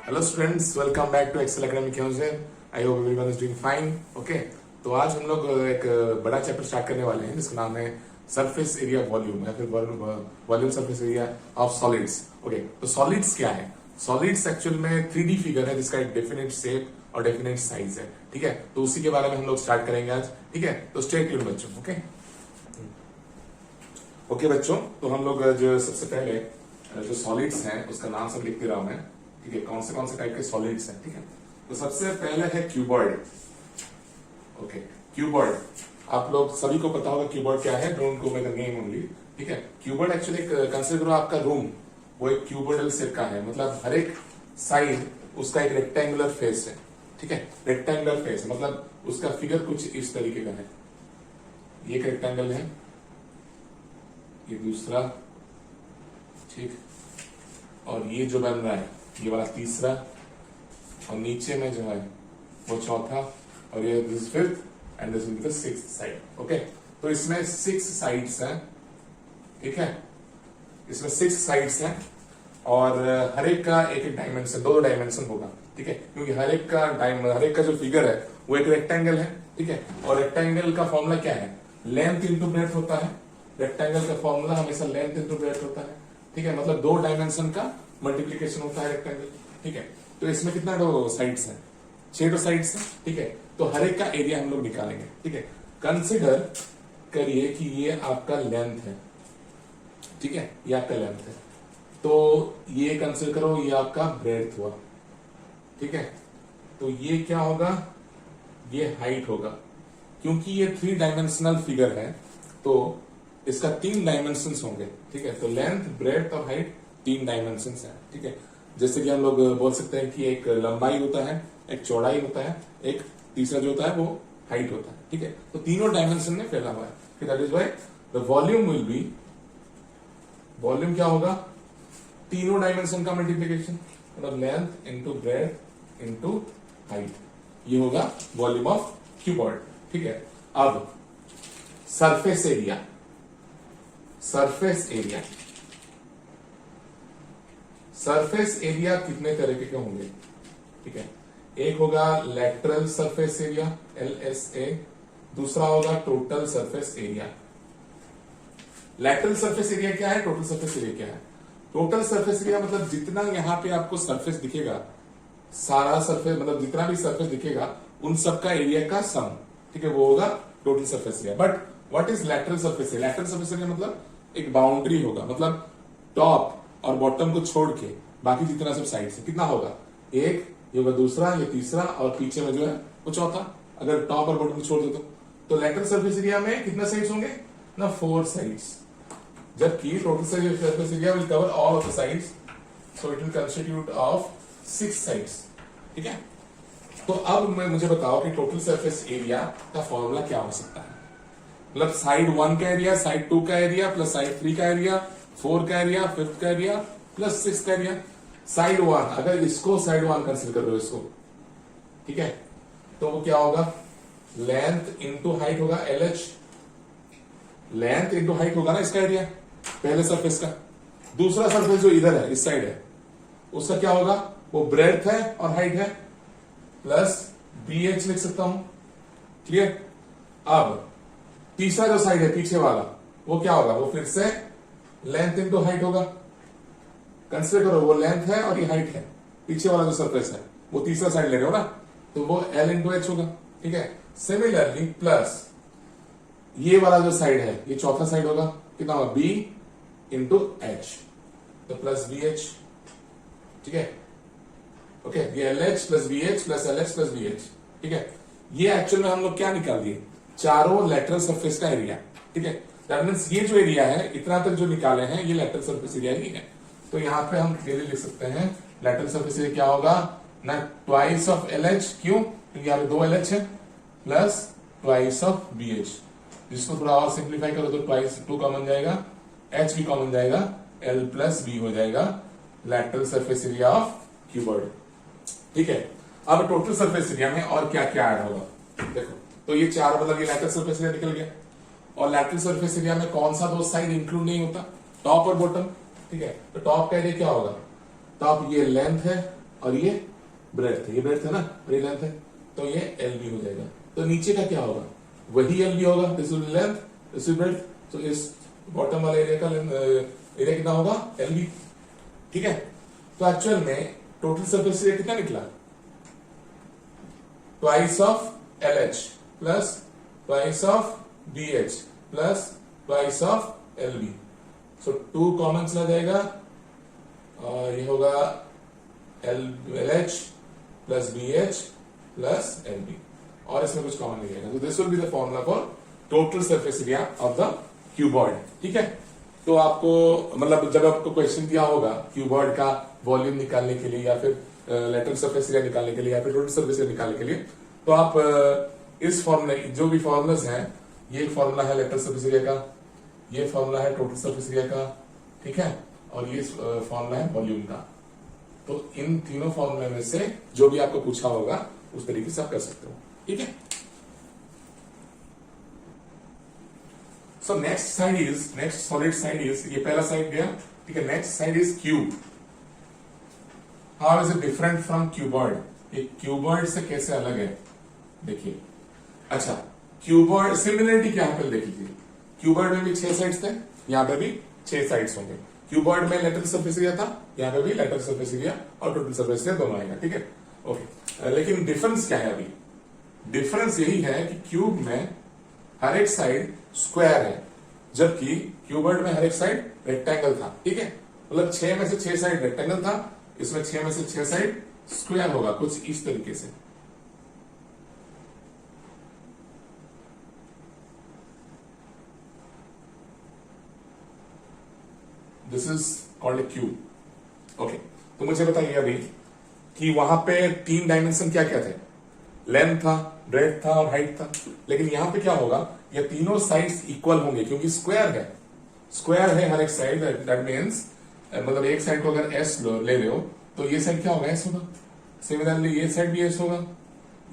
Hello students, welcome back to Excel academy क्योंसेन। I hope everyone is doing fine. Okay, तो आज हम लोग एक बड़ा चैप्टर स्टार्ट करने वाले हैं जिसका नाम है सरफेस एरिया वॉल्यूम या फिर volume surface area of solids. Okay, तो सॉलिड्स क्या है? सॉलिड्स एक्चुअल में 3D फिगर है जिसका एक डेफिनेट शेप और डेफिनेट साइज है। ठीक है, तो उसी के बारे में हम लोग स्टार्ट करेंगे आज। ठीक है, तो स्टे ट्यून्ड बच्चों। ओके बच्चों, तो हम लोग जो सबसे पहले जो सॉलिड्स हैं उसका नाम सब लिखते रहा मैं। ठीक है, कौन से टाइप के सॉलिड्स हैं। ठीक है, तो सबसे पहले है क्यूबॉइड। ओके, क्यूबॉइड आप लोग सभी को पता होगा क्यूबॉइड क्या है। Don't go by the name only. ठीक है, क्यूबॉइड एक्चुअली कंसीडर करो आपका रूम वो एक क्यूबॉइडल शेप का है, मतलब हर एक साइड उसका एक रेक्टेंगुलर फेस है। ठीक है, रेक्टेंगुलर फेस मतलब उसका फिगर कुछ इस तरीके का है। ये एक रेक्टेंगल है, ये दूसरा, ठीक, और ये जो बन रहा है ये वाला तीसरा, और नीचे में जो है वो चौथा, और ये this fifth and this will be the sixth side. Okay, तो इसमें 6 साइड्स हैं। ठीक है, इसमें 6 साइड्स हैं और हर एक का एक एक डायमेंशन, दो डायमेंशन होगा। ठीक है, क्योंकि हर एक का जो फिगर है वो एक रेक्टेंगल है। ठीक है, और रेक्टेंगल का फॉर्मूला क्या है? लेंथ इंटू ब्रेड्थ होता है। रेक्टेंगल का फॉर्मूला हमेशा लेंथ इंटू ब्रेड्थ होता है। ठीक है, मतलब 2 डायमेंशन का मल्टीप्लीकेशन होता है रेक्टेंगल। ठीक है, तो इसमें कितना साइड्स हैं? 6 साइड्स हैं। ठीक है, तो हर एक का एरिया हम लोग निकालेंगे। ठीक है, कंसिडर करिए कि ये आपका लेंथ है। ठीक है, ये आपका लेंथ है, तो ये कंसिडर करो ये आपका ब्रेड्थ हुआ। ठीक है, तो ये क्या होगा? ये हाइट होगा। क्योंकि ये 3 डायमेंशनल फिगर है तो इसका 3 डायमेंशंस होंगे। ठीक है, तो लेंथ, ब्रेड्थ और हाइट 3 डायमेंशंस है। ठीक है, जैसे कि हम लोग बोल सकते हैं कि एक लंबाई होता है, एक चौड़ाई होता है, एक तीसरा जो होता है वो हाइट होता है। ठीक है, तो तीनों डायमेंशन में फैला हुआ है। That is why the volume will be, volume क्या होगा? तीनों डायमेंशन का मल्टीप्लीकेशन, मतलब length into breadth into height, ये होगा वॉल्यूम ऑफ क्यूबॉइड। ठीक है, अब surface area, surface area, surface area कितने तरीके के होंगे? ठीक है, एक होगा लैटरल सरफेस एरिया LSA, दूसरा होगा total surface area. Lateral surface area क्या है? टोटल सरफेस एरिया क्या है? टोटल सरफेस एरिया मतलब जितना यहां पे आपको सरफेस दिखेगा, सारा सरफेस मतलब जितना भी सरफेस दिखेगा उन सबका एरिया का सम। ठीक है, वो होगा total surface area. But what is lateral surface area? Lateral surface area मतलब एक बाउंड्री होगा, मतलब टॉप और बॉटम को छोड़ के बाकी जितना सब साइड से कितना होगा? एक, ये होगा दूसरा, ये तीसरा, और पीछे में जो है वो चौथा, अगर टॉप और बॉटम को छोड़ दे तो लैटरल सरफेस एरिया में कितना साइड्स होंगे ना? 4 साइड्स। जबकि total surface area will cover all of the sides, so it will constitute of 6 sides. ठीक है, तो अब मुझे बताओ कि टोटल सरफेस एरिया का फॉर्मूला क्या हो सकता है? मतलब साइड 1 का एरिया, साइड 2 का एरिया प्लस साइड 3 का एरिया, 4 का एरिया, 5th का एरिया प्लस 6 का एरिया। साइड 1, अगर इसको साइड 1 कंसिडर कर रहे हो इसको, ठीक है, तो वो क्या होगा? लेंथ इंटू हाइट होगा LH, लेंथ इंटू हाइट होगा ना इसका एरिया पहले सरफेस का। दूसरा सरफेस जो इधर है, इस साइड है, उसका क्या होगा? वो ब्रेड्थ है और हाइट है, प्लस BH लिख सकता हूं। क्लियर? अब तीसरा जो साइड है पीछे वाला, वो क्या होगा? वो फिर से लेंथ इंटू हाइट होगा। कंसिडर करो वो लेंथ है और ये हाइट है, पीछे वाला जो सरफेस है वो तीसरा साइड ले रहे हो ना, तो वो L इंटू H होगा। ठीक है, सिमिलरली प्लस ये वाला जो साइड है ये चौथा साइड होगा, कितना होगा? B इंटू H, तो प्लस BH। ठीक है, ओके, ये LH plus BH plus LH plus BH। ठीक है, ये एक्चुअल में हम लोग क्या निकाल दिए? चारों लेटरल सरफेस का एरिया। ठीक है, दैट मींस ये जो एरिया है इतना तक जो निकाले हैं ये लेटरल सरफेस एरिया ही है। तो यहां पे हम क्लियरली लिख सकते हैं लेटरल सरफेस एरिया क्या होगा ना? Twice of LH। क्यों? क्योंकि यहां पे 2 LH है, प्लस ट्वाइस ऑफ BH। जिसको थोड़ा और सिंप्लीफाई करो तो ट्वाइस 2 कॉमन जाएगा, H भी कॉमन जाएगा, L प्लस B हो जाएगा lateral surface area of cuboid. ठीक है, अब टोटल सरफेस एरिया में और क्या क्या ऐड होगा देखो। तो ये 4 मतलब ये लैटरल सरफेस एरिया निकल गया, और लैटरल सरफेस एरिया में कौन सा 2 साइड इंक्लूड नहीं होता? टॉप और बॉटम। ठीक है, तो टॉप का एरिया क्या होगा? टॉप ये लेंथ है और ये ब्रेड्थ है, ये ब्रेड्थ है ना, और ये लेंथ है, तो ये LB हो जाएगा। तो नीचे का क्या होगा, वही LB होगा, this will B length, this will breadth, तो इस बॉटम वाले एरिया का एरिया कितना होगा, LB। ठीक है, तो एक्चुअल में टोटल सरफेस एरिया कितना निकला, twice of LH plus twice of BH plus twice of LB। So 2 common चला जाएगा और ये होगा LH plus BH plus LB, और इसमें कुछ कॉमन नहीं रहेगा। तो this will be the formula for total surface area of the cuboid. ठीक है, तो आपको मतलब जब आपको क्वेश्चन दिया होगा क्यूबॉइड का वॉल्यूम निकालने के लिए या फिर लेटरल सरफेस एरिया निकालने के लिए या फिर टोटल सरफेस एरिया निकालने के लिए, तो आप इस फॉर्मूले जो भी फॉर्मुलाज हैं, ये फॉर्मूला है लेटरल सरफेस एरिया का, ये फॉर्मूला है टोटल सरफेस एरिया का, ठीक है, और ये फॉर्मूला है वॉल्यूम का। तो इन तीनों फॉर्मूले में से जो भी आपको पूछा होगा उस तरीके से आप कर सकते हो। ठीक है, so next solid side is, ये पहला साइड गया। ठीक है, next side is cube. How is it different from cuboid, ये क्यूबॉइड से कैसे अलग है, देखिए। अच्छा, क्यूबॉइड सिमिलरिटी क्या है, देख लीजिए। क्यूबॉइड में भी 6 साइड्स थे, यहां पे भी 6 साइड्स होंगे। क्यूबॉइड में लेटरल सरफेस एरिया था, यहां पे भी लेटरल सरफेस एरिया और टोटल सरफेस एरिया दोनों आएगा। ठीक है, ओके। लेकिन डिफरेंस क्या है, अभी डिफरेंस यही है कि क्यूब में हर एक साइड स्क्वायर है, जबकि क्यूबॉइड में हर एक साइड रेक्टेंगल था। ठीक है, मतलब 6 में से 6 साइड रेक्टेंगल था, इसमें 6 में से 6 साइड स्क्वायर होगा, कुछ इस तरीके से। This is called a cube. Okay, तो मुझे बताइए अभी कि वहां पे 3 डायमेंशन क्या क्या थे, लेंथ था, ब्रेड्थ था और हाइट था। लेकिन यहां पे क्या होगा, ये तीनों साइड्स इक्वल होंगे क्योंकि स्क्वायर है, स्क्वायर है हर एक साइड। दैट मीन्स मतलब एक साइड को अगर S ले रहे हो तो ये साइड क्या होगा, S होगा। सिमिलरली ये साइड भी S होगा,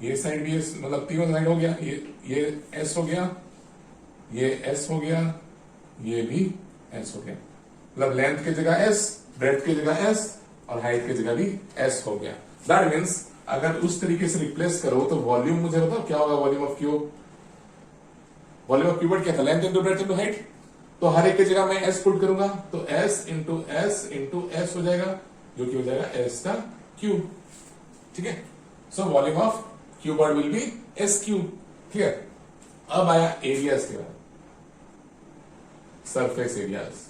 ये साइड भी S, मतलब तीनों साइड हो गया, ये S हो गया, ये S हो गया, ये भी S हो गया। मतलब लेंथ की जगह S, ब्रेड्थ की जगह S और हाइट की जगह भी S हो गया। दैट मीन्स अगर उस तरीके से रिप्लेस करो तो वॉल्यूम मुझे बताओ क्या होगा, volume of cube. Volume of cuboid क्या था, length into breadth into height. तो हर एक की जगह मैं S पुट करूंगा तो S इंटू S हो जाएगा, जो कि हो जाएगा S का क्यूब। ठीक है, so volume of cuboid will be S cube. ठीक है, अब आया एरियाज के बाद, surface areas.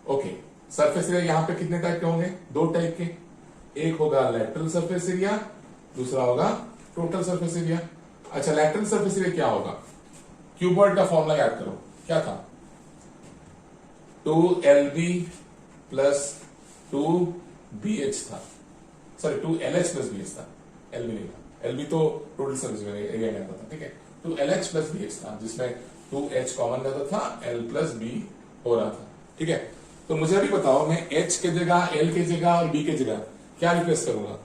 Okay, surface area यहां पे कितने टाइप के होंगे, 2 टाइप के। एक होगा लेटरल सरफेस एरिया, दूसरा होगा टोटल सरफेस एरिया। अच्छा, लेटरल सरफेस एरिया क्या होगा, क्यूबॉइड का फॉर्मूला याद करो, क्या था, 2LB प्लस 2BH था, सॉरी 2LH प्लस BH था, LB नहीं था, LB तो टोटल सरफेस एरिया में आता था। ठीक है, 2LH प्लस BH था, जिसमें 2H कॉमन रहता था, L प्लस B हो रहा था। ठीक है, तो मुझे अभी बताओ, मैं H के जगह, L के जगह और B के जगह क्या रिप्लेस करूंगा,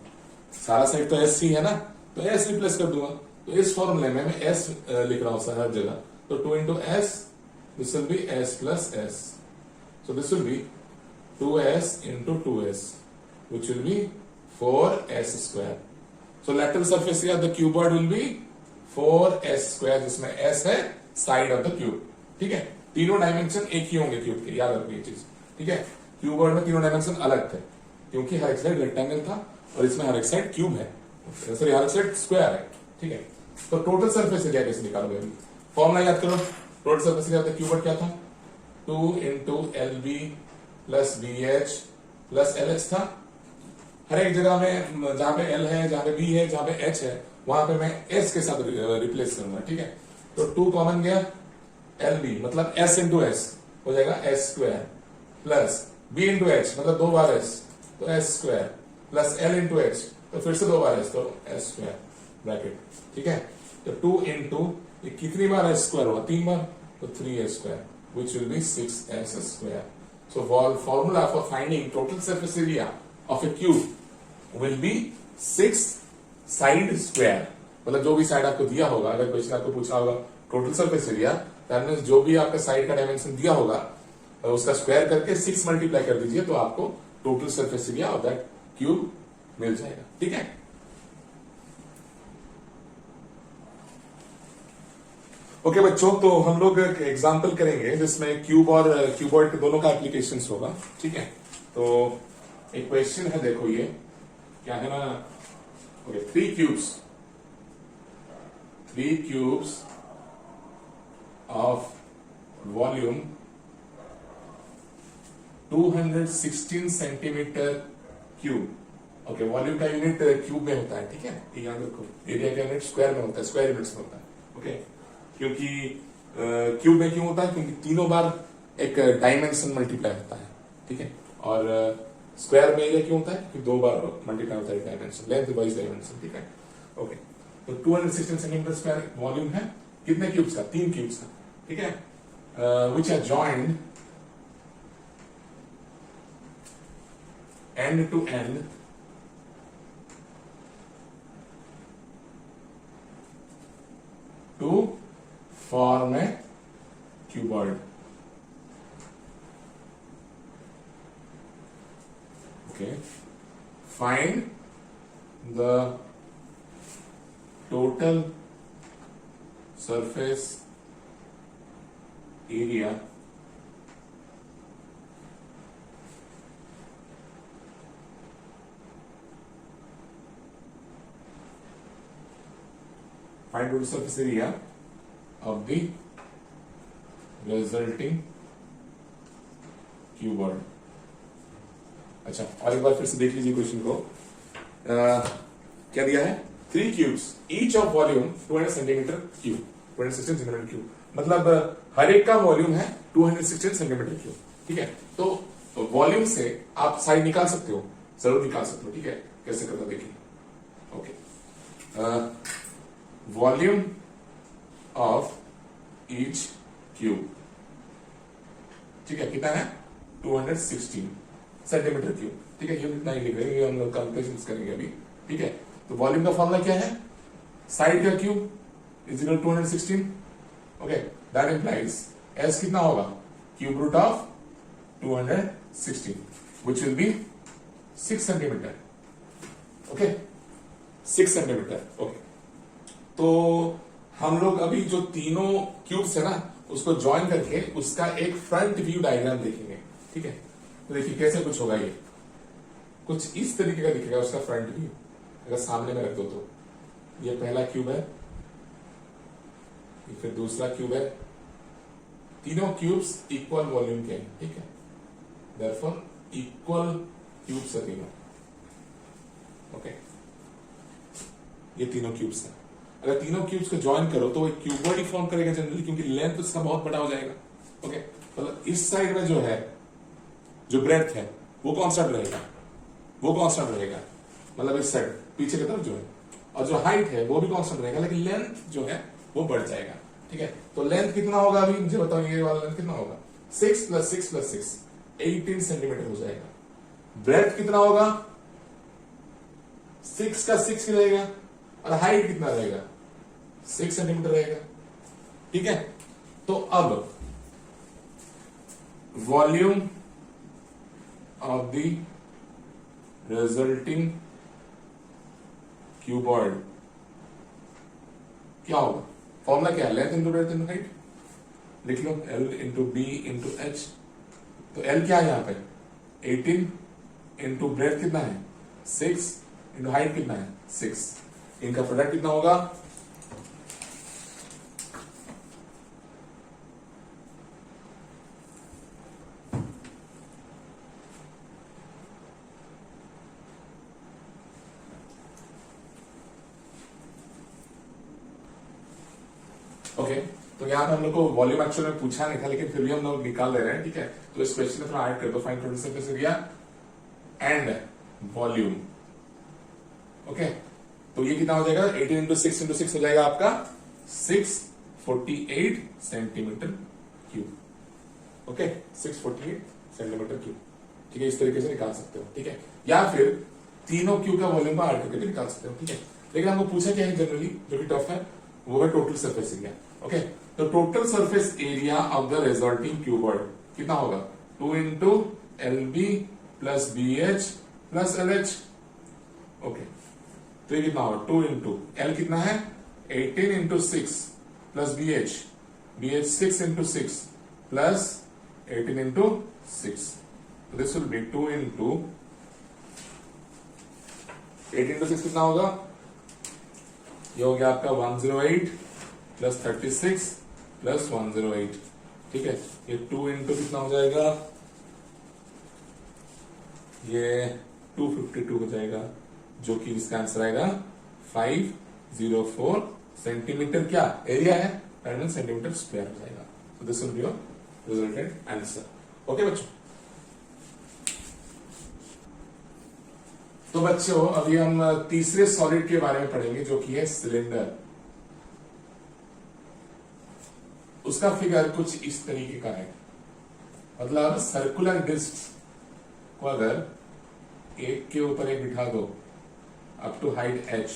सारा साइड तो S ही है ना, तो S रिप्लेस कर दूंगा। तो इस फॉर्मूले में मैं S लिख रहा हूं हर जगह, तो 2 into S, this will B S plus S, so this will B 2S into 2S, which will B 4S square. So lateral surface area of the cuboid will be 4S square, जिसमें S है side of the cube. ठीक है, तीनों dimension एक ही होंगे cube के, याद रखो ये चीज। ठीक है, क्यूबॉइड में तीनों डायमेंशन अलग थे क्योंकि हर एक साइड रेक्टेंगल था और इसमें हर एक साइड क्यूब है, सॉरी हर एक साइड स्क्वायर है। ठीक है, तो टोटल सरफेस एरिया कैसे निकालोगे, अभी फॉर्मूला याद करो। Total surface area of the cuboid क्या था, 2 into LB plus BH plus LH था। हर एक जगह में जहां पे L है, जहां पे B है, जहां पे H है, वहां पे मैं S के साथ रिप्लेस करूंगा। ठीक है, तो 2 कॉमन गया, LB मतलब S इंटू S हो जाएगा S square, plus B into H मतलब 2 बार S तो S square, plus L into H तो फिर से 2 बार S तो S स्क्वायर ब्रैकेट। ठीक है, तो 2 इंटू ये कितनी बार S स्क्वायर होगा, 3 बार, तो 3S square, which will be 6S square. So formula for finding total surface area of a cube will be 6 side square. मतलब जो भी साइड आपको दिया होगा, अगर क्वेश्चन आपको पूछा होगा total surface area, that means जो भी आपका साइड का डायमेंशन दिया होगा उसका स्क्वायर करके 6 मल्टीप्लाई कर दीजिए तो आपको total surface area of that cube मिल जाएगा। ठीक है, ओके बच्चों, तो हम लोग एक एग्जांपल करेंगे जिसमें क्यूब और क्यूबॉइड के दोनों का एप्लीकेशन होगा। ठीक है, तो एक क्वेश्चन है, देखो ये क्या है ना, okay, three cubes of volume 216 centimetre cube. Okay, volume का यूनिट क्यूब में होता है। ठीक है, याद रखो, एरिया का यूनिट स्क्वायर में होता है, स्क्वायर यूनिट्स में होता है। ओके, क्योंकि क्यूब में क्यों होता है, क्योंकि तीनों बार एक डायमेंशन मल्टीप्लाई होता है। ठीक है, और स्क्वायर में एरिया क्यों होता है, क्योंकि 2 बार मल्टीप्लाई होता है डायमेंशन, लेंथ वाइज डायमेंशन। ठीक है, ओके, तो 216 सेंटीमीटर स्क्वायर वॉल्यूम है, कितने क्यूब्स का, 3 क्यूब्स का। ठीक है, which are joined end to end to form a cuboid. Okay, find the total surface area find total surface area of the resulting cuboid। अच्छा, और एक बार फिर से देख लीजिए क्वेश्चन को। क्या दिया है, 3 cubes each of volume 200 centimetre cube, 216 centimetre cube, मतलब हर एक का वॉल्यूम है 216 सेंटीमीटर क्यूब। ठीक है, तो वॉल्यूम से आप साइड निकाल सकते हो, जरूर निकाल सकते हो। ठीक है, कैसे करना देखिए। Okay, volume of each cube, ठीक है, कितना है, 216 सेंटीमीटर क्यूब। ठीक है, ये इतना ही लिख रहे हैं, हम लोग कैलकुलेशंस करेंगे अभी। ठीक है, तो वॉल्यूम का फॉर्मूला क्या है, साइड का cube is equal 216। Okay, that implies S कितना होगा, cube root of 216 which will be 6 centimetre. Okay, 6 centimetre. Okay, तो हम लोग अभी जो तीनों क्यूब्स है ना, उसको ज्वाइन करके उसका एक फ्रंट व्यू डायग्राम देखेंगे। ठीक है, तो देखिए कैसे कुछ होगा, ये कुछ इस तरीके का दिखेगा उसका फ्रंट व्यू। अगर सामने में रख दो तो ये पहला क्यूब है, फिर दूसरा क्यूब है, तीनों क्यूब्स इक्वल वॉल्यूम के हैं। ठीक है, देयरफॉर इक्वल क्यूब्स है तीनों। ओके, ये तीनों क्यूब्स हैं। अगर तीनों क्यूब्स को ज्वाइन करो तो एक क्यूबॉइड ही फॉर्म करेगा जनरली, क्योंकि लेंथ उसका बहुत बड़ा हो जाएगा। ओके, मतलब इस साइड में जो है, जो ब्रेड्थ है वो कांस्टेंट रहेगा, वो कांस्टेंट रहेगा, मतलब इस साइड पीछे की तरफ जो है, और जो हाइट है वो भी कांस्टेंट रहेगा, लेकिन लेंथ जो है वो बढ़ जाएगा। ठीक है, तो लेंथ कितना होगा, अभी मुझे बताओ, ये वाला लेंथ कितना होगा, 6 + 6 + 6 18 सेंटीमीटर हो जाएगा। ब्रेड्थ कितना होगा, 6 का 6 ही रहेगा, और हाइट कितना रहेगा, 6 सेंटीमीटर रहेगा। ठीक है, तो अब volume of the resulting cuboid क्या होगा, फॉर्मूला क्या है, length into breadth into height. लिख लो, L into B into H. तो L क्या है यहां पे, 18 इंटू ब्रेड्थ कितना है, 6 इंटू हाइट कितना है, 6। इनका प्रोडक्ट कितना होगा, ओके, तो यहाँ पे हम लोग को वॉल्यूम एक्चुअल में पूछा नहीं था, लेकिन फिर भी हम लोग निकाल ले रहे हैं। ठीक है, तो इस क्वेश्चन में थोड़ा ऐड कर दो, find total surface area and volume. Okay, तो ये कितना हो जाएगा, 18 इंटू 6 इंटू 6 हो जाएगा आपका 648 centimetre cube. Okay, 648 centimetre cube. ठीक है, इस तरीके से निकाल सकते हो। ठीक है, या फिर तीनों क्यूब का वॉल्यूम का ऐड करके भी निकाल सकते हो। ठीक है, लेकिन हमको पूछा क्या है जनरली, जो कि टफ है, वो है टोटल सरफेस एरिया। ओके, तो total surface area of the resulting cuboid कितना होगा 2 into L B plus B H plus L H. Okay, तो ये कितना होगा 2 इंटू एल कितना है 18 into 6 plus B H 6 into 6 प्लस 18 into 6। This will be 2 into 8 into 6 कितना होगा, ये हो गया आपका 108 प्लस 36 प्लस 108। ठीक है, ये 2 इंटू कितना हो जाएगा, ये 252 हो जाएगा, जो कि इसका आंसर आएगा 504 सेंटीमीटर। क्या एरिया है, सेंटीमीटर स्क्वायर हो जाएगा। So this will be your resultant answer. Okay बच्चों, तो बच्चों अभी हम तीसरे सॉलिड के बारे में पढ़ेंगे जो कि है सिलेंडर। उसका फिगर कुछ इस तरीके का है, मतलब सर्कुलर डिस्क को अगर एक के ऊपर एक बिठा दो अप टू हाइट h,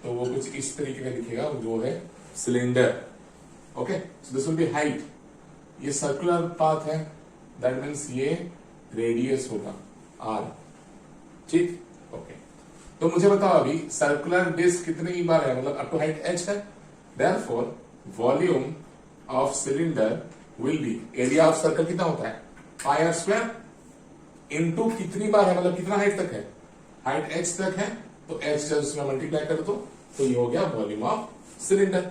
तो वो कुछ इस तरीके का दिखेगा, जो है cylinder. Okay, so this will B height, ये सर्कुलर पाथ है, दैट मीन्स ये रेडियस होगा r। ठीक, ओके, तो मुझे बताओ अभी सर्कुलर डिस्क कितनी बार है, मतलब अप टू हाइट h है, therefore volume of cylinder will B, area of circle कितना होता है पाई आर स्क्वायर, इनटू कितनी बार है, मतलब कितना हाइट तक है, हाइट h तक है, तो h जब उसमें मल्टीप्लाई कर दो तो ये हो गया वॉल्यूम ऑफ सिलेंडर।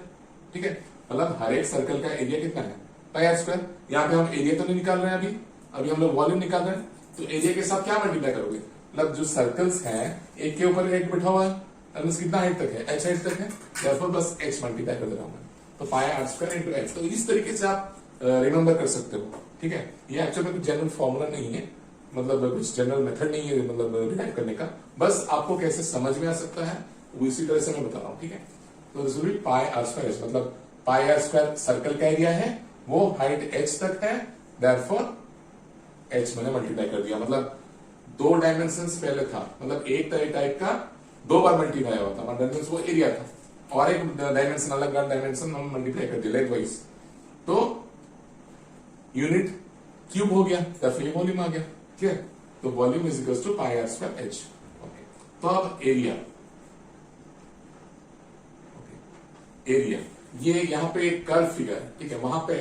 ठीक है, मतलब हर एक सर्कल का एरिया कितना है पाई आर स्क्वायर। यहाँ पे हम एरिया तो नहीं निकाल रहे हैं, अभी हम लोग वॉल्यूम निकाल रहे हैं, तो एरिया के साथ क्या मल्टीप्लाई करोगे, मतलब जो सर्कल्स हैं एक के ऊपर एक बिठा हुआ है, कितना हाइट तक है h हाइट तक है, therefore बस h मल्टीप्लाई कर दे रहा हूं मैं, तो pi are square into h। तो इस तरीके से आप रिमेंबर कर सकते हो। ठीक है, ये एक्चुअली में कुछ जनरल फॉर्मूला नहीं है, मतलब कुछ जनरल मेथड नहीं है मतलब डिराइव करने का, बस आपको कैसे समझ में आ सकता है वो इसी तरह से मैं बता रहा हूं। ठीक है, तो this will be pi are square, मतलब पाई आर स्क्वायर सर्कल का एरिया है, वो हाइट h तक है, देयरफॉर h मैंने मल्टीप्लाई कर दिया, मतलब 2 डायमेंशंस पहले था, मतलब एक टाइप का 2 बार मल्टीप्लाई हुआ था, मतलब वो एरिया था, और एक डायमेंशन अलग डायमेंशन हम मल्टीप्लाई कर दिया लेंथवाइज, तो यूनिट क्यूब हो गया, फिर वॉल्यूम आ गया। ठीक है, तो volume is equal to pi are square h। Okay, तो अब एरिया, एरिया ये यहाँ पे एक कर्व फिगर है। ठीक है, वहां पे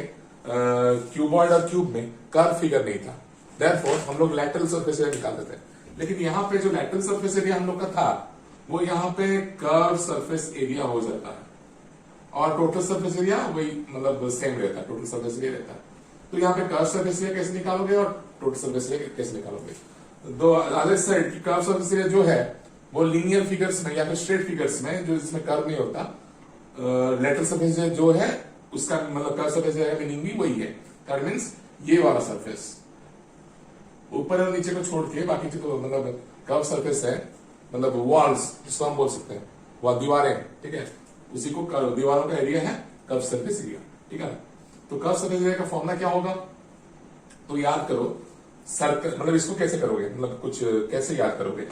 क्यूबॉइड और क्यूब में कर्व फिगर नहीं था, देयरफॉर हम लोग लैटरल सरफेस एरिया निकाल देते हैं, लेकिन यहाँ पे जो लैटरल सरफेस एरिया हम लोग का था वो यहाँ पे कर्व सरफेस एरिया हो जाता है, और टोटल सरफेस एरिया वही मतलब सेम रहता है, टोटल सरफेस एरिया रहता है। तो यहाँ पे कर्व सरफेस एरिया कैसे निकालोगे और टोटल सरफेस एरिया कैसे निकालोगे, दो अदर साइड की कर्व सरफेस एरिया जो है वो लीनियर फिगर्स में या फिर स्ट्रेट फिगर्स में, जो इसमें कर्व नहीं होता, लेटरल सरफेस जो है उसका मतलब कर्व सरफेस एरिया मीनिंग भी वही है, दैट मींस ये वाला सरफेस, ऊपर और नीचे को छोड़ के बाकी जो मतलब कर्व सरफेस है, मतलब वॉल्स जिसको हम बोल सकते हैं, वह दीवारें। ठीक है, उसी को दीवारों का एरिया है कर्व सरफेस एरिया। ठीक है, तो कर्व सरफेस एरिया का फॉर्मूला क्या होगा, तो याद करो सर्कल, मतलब इसको कैसे करोगे, मतलब कुछ कैसे याद करोगे,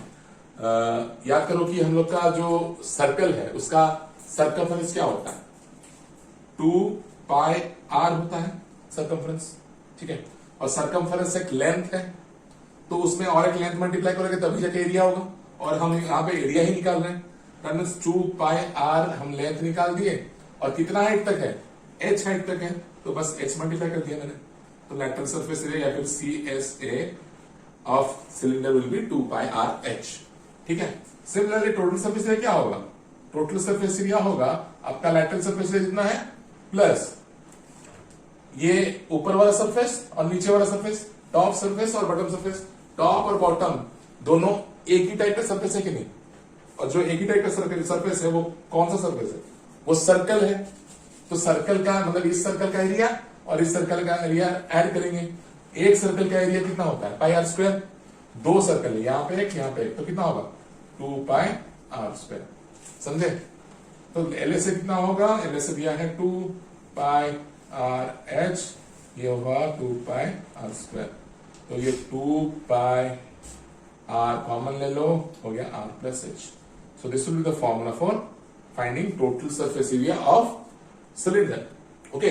याद करो कि हम लोग का जो सर्कल है उसका सर्कमफ्रेंस क्या होता है, 2 पाई आर होता है सर्कमफ्रेंस। ठीक है, और सर्कमफ्रेंस एक लेंथ है, तो उसमें और एक लेंथ मल्टीप्लाई करोगे तभी जाके एरिया होगा, और हम यहाँ पे एरिया ही निकाल रहे हैं, 2 पाई आर हम लेंथ निकाल दिए, और कितना हाइट तक है h हाइट तक है, तो बस h मल्टीप्लाई कर दिया मैंने, तो लेटरल सरफेस एरिया या फिर CSA of cylinder will be 2 pi R h। ठीक है, सिमिलरली टोटल सरफेस एरिया क्या होगा, टोटल सरफेस एरिया होगा आपका लेटरल सरफेस एरिया जितना है प्लस ये ऊपर वाला सरफेस और नीचे वाला सरफेस, टॉप सरफेस और बॉटम सरफेस। टॉप और बॉटम दोनों एक ही टाइप का सरफेस है कि नहीं, और जो एक ही टाइप का सरफेस है वो कौन सा सरफेस है, वो सर्कल है, तो सर्कल का मतलब इस सर्कल का एरिया और इस सर्कल का एरिया ऐड करेंगे, एक सर्कल का एरिया कितना होता है पाई आर स्क्वायर, 2 सर्कल है, यहाँ पे एक यहाँ पे एक, तो कितना होगा 2 पाई आर स्क्वायर। समझे, तो एल से कितना होगा, एल से दिया है 2 पाई आर एच, ये होगा 2 पाई आर स्क्वायर, तो ये 2 पाई आर कॉमन ले लो, हो गया are plus H. So this will be the formula for finding total surface area of cylinder. Okay,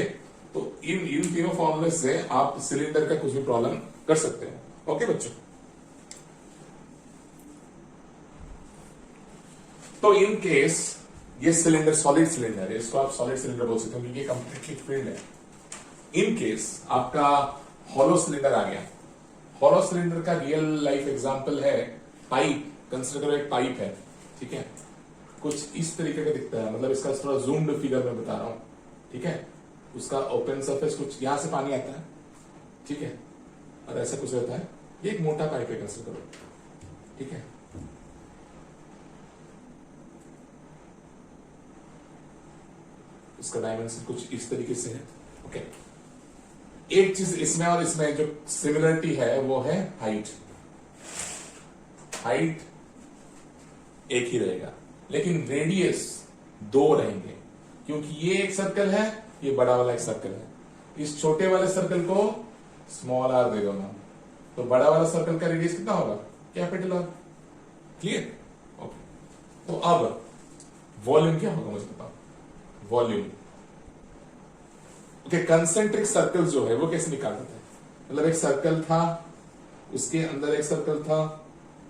तो इन तीनों फॉर्मूले से आप सिलेंडर का कुछ भी प्रॉब्लम कर सकते हो। ओके बच्चों, तो इन केस ये सिलेंडर सॉलिड सिलेंडर है, इसको आप सॉलिड सिलेंडर बोल सकते हो क्योंकि ये कंप्लीटली फिल्ड है। इन केस आपका हॉलो सिलेंडर आ गया, हॉलो सिलेंडर का रियल लाइफ एग्जांपल है पाइप। कंसिडर करो एक पाइप है, ठीक है, कुछ इस तरीके का दिखता है, मतलब इसका थोड़ा जूम्ड फिगर में बता रहा हूं, ठीक है। उसका ओपन सरफेस कुछ यहां से पानी आता है, ठीक है, और ऐसा कुछ रहता है। ये एक मोटा पाइप है, कंसिडर करो, ठीक है। इसका डायमेंशन कुछ इस तरीके से है, ओके। एक चीज इसमें और इसमें जो सिमिलरिटी है वो है हाइट। हाइट एक ही रहेगा, लेकिन रेडियस दो रहेंगे, क्योंकि ये एक सर्कल है, ये बड़ा वाला एक सर्कल है। इस छोटे वाले सर्कल को स्मॉल आर दे दो ना, तो बड़ा वाला सर्कल का रेडियस कितना होगा? Capital R. क्लियर? ओके। तो अब वॉल्यूम क्या होगा मुझे बताओ। वॉल्यूम, ओके, कंसेंट्रिक सर्कल जो है वो कैसे निकालते थे? मतलब एक सर्कल था, उसके अंदर एक सर्कल था,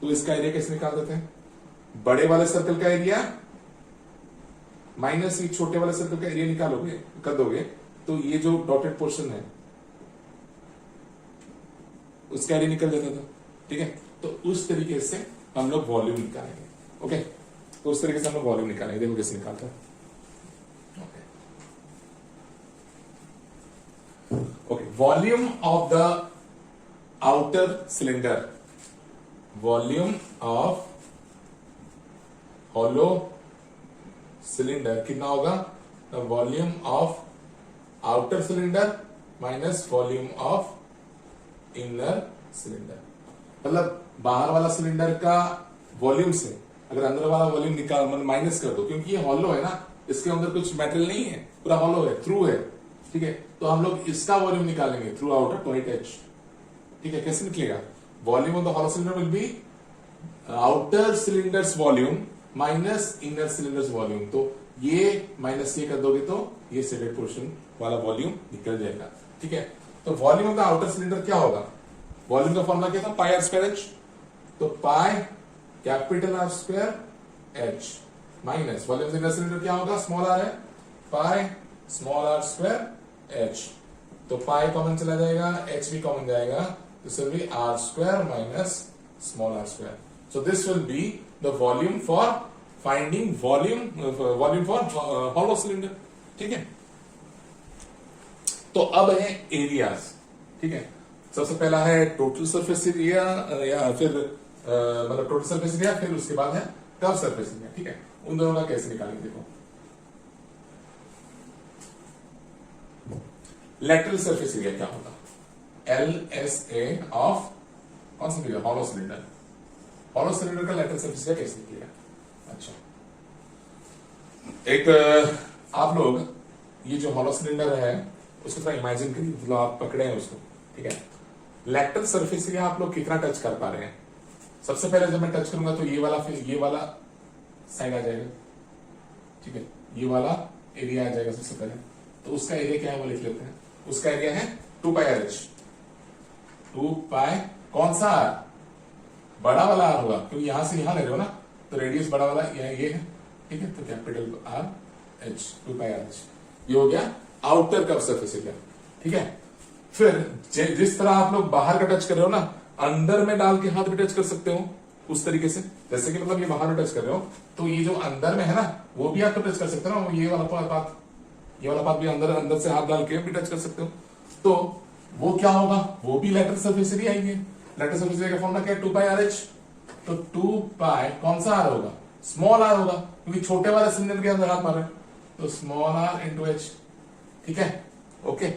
तो इसका एरिया कैसे निकालते थे? बड़े वाले सर्कल का एरिया माइनस ये छोटे वाले सर्कल का एरिया निकालोगे, कर दोगे, तो ये जो डॉटेड पोर्शन है उसका एरिया निकल जाता था, ठीक है। तो उस तरीके से हम लोग वॉल्यूम निकालेंगे, ओके। तो उस तरीके से हम लोग वॉल्यूम निकालेंगे, देखो कैसे निकालता है। Okay, volume of the outer cylinder, volume of hollow cylinder कितना होगा? The volume of outer cylinder minus volume of inner cylinder. मतलब बाहर वाला सिलेंडर का वॉल्यूम से अगर अंदर वाला वॉल्यूम निकाल माइनस कर दो, क्योंकि ये हॉलो है ना, इसके अंदर कुछ मेटल नहीं है, पूरा हॉलो है, थ्रू है, ठीक है। तो हम लोग इसका वॉल्यूम निकालेंगे थ्रू आउटर तो इट एच, ठीक है। कैसे निकलेगा? Volume of the hollow cylinder will B outer cylinders volume minus inner cylinders volume. तो ये माइनस ये कर दोगे तो ये सेडेड पोर्शन वाला वॉल्यूम निकल जाएगा, ठीक है। तो volume of the outer cylinder क्या होगा? वॉल्यूम का फॉर्मूला क्या था? Pi are square h. तो pi capital R square h minus volume of inner cylinder क्या होगा? स्मॉल आर है, pi small r square h. तो पाई कॉमन चला जाएगा, एच भी कॉमन जाएगा, this will be r square minus small r square. So this will be the volume for finding volume for hollow cylinder, ठीक है। तो अब है एरियाज, ठीक है। सबसे पहला है टोटल सरफेस एरिया या फिर मतलब टोटल सरफेस एरिया, फिर उसके बाद है कर्व सरफेस एरिया, ठीक है। उन दोनों का कैसे निकालेंगे देखो। लेटरल सरफेस एरिया क्या होगा? LSA ऑफ कौन सा figure? Hollow cylinder. Hollow cylinder का लेटरल सरफेस एरिया कैसे निकलेगा? अच्छा, एक आप लोग ये जो हॉलो सिलेंडर है उसको थोड़ा इमेजिन करिए, मतलब आप पकड़े हैं उसको, ठीक है। लेटरल सरफेस एरिया आप लोग कितना टच कर पा रहे हैं? सबसे पहले जब मैं टच करूंगा तो ये वाला, फिर ये वाला साइड आ जाएगा, ठीक है। ये वाला एरिया आ जाएगा सबसे पहले, तो उसका एरिया क्या है वो लिख लेते हैं। उसका एरिया है 2 पाई आर एच। 2 पाई कौन सा आर? बड़ा वाला आर होगा, क्योंकि यहां से यहां ले रहे हो ना, तो रेडियस बड़ा वाला ये है, ठीक है। तो capital R H, 2 pi R H, ये हो गया आउटर कर्व सरफेस एरिया, ठीक है। फिर जिस तरह आप लोग बाहर का टच कर रहे हो ना, अंदर में डाल के हाथ भी टच कर सकते हो उस तरीके से, जैसे कि मतलब ये बाहर में टच कर रहे हो, तो ये जो अंदर में है ना वो भी आप तो टच कर सकते हो ना, ये वाला पार्ट भी अंदर से हाथ डाल के भी टच कर सकते हो। तो वो क्या होगा? वो भी लेटरल सरफेस एरिया आएंगे। लेटरल सरफेस एरिया का फॉर्मूला क्या है? 2 पाई आर एच। तो 2 पाई कौन सा आर होगा? स्मॉल आर होगा, क्योंकि छोटे वाले सिलेंडर के अंदर हाथ मारे, तो स्मॉल आर इंटू एच, ठीक है। ओके,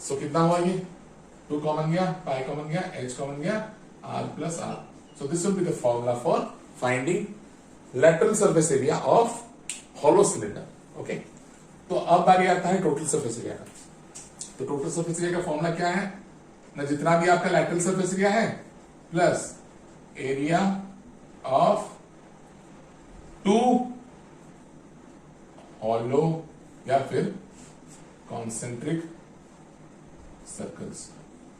सो कितना हुआ ये? 2 कॉमन गया, पाई कॉमन गया, एच कॉमन गया, are plus r. So this will be the formula for finding lateral surface area of hollow cylinder, okay. तो अब बारी आता है टोटल सरफेस एरिया का। तो टोटल सरफेस एरिया का फॉर्मूला क्या है ना? जितना भी आपका लेटरल सरफेस एरिया है प्लस एरिया ऑफ 2 हॉलो या फिर कॉन्सेंट्रिक सर्कल्स।